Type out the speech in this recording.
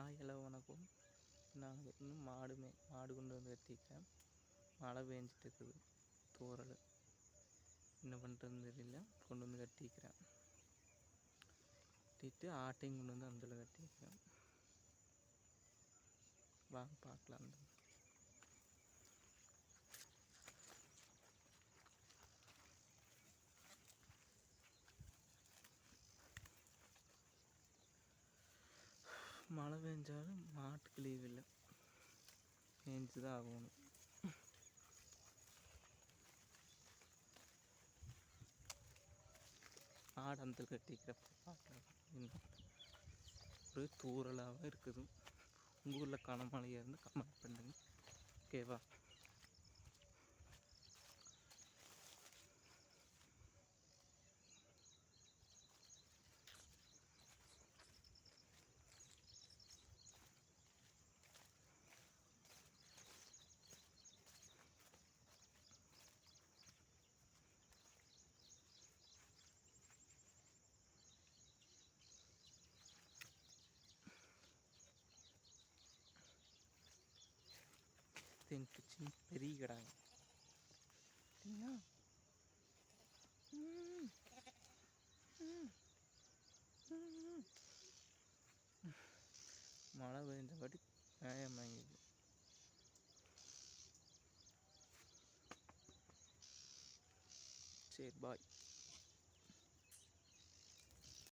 Hello வணக்கம். நாங்கள் இன்னும் மாடு கொண்டு வந்து கட்டிக்கிறேன். மழை பெஞ்சிட்டு இருக்குது, தூறல். என்ன பண்ணுறதுன்னு தெரியல. கொண்டு வந்து கட்டிக்கிறேன். கட்டிட்டு ஆட்டையும் கொண்டு வந்து அந்த கட்டிக்கிறேன். வாங்க பார்க்கலாம். மழை பெஞ்சாலும் மாட்டுக்கு லீவ் இல்லை, பெஞ்சு தான் ஆகணும். ஆடு அந்த கட்டிக்கிறப்ப பார்க்கலாம். ஒரு தூறலாக இருக்குது. உங்கள் ஊரில் கனமழையாக இருந்து கமெண்ட் பண்ணுங்க. ஓகேவா? தென்குச்சி பெரிய கிடாங்க. மழை பெஞ்சங்காட்டி நியாயம் வாங்கிது. சரி, பாய்.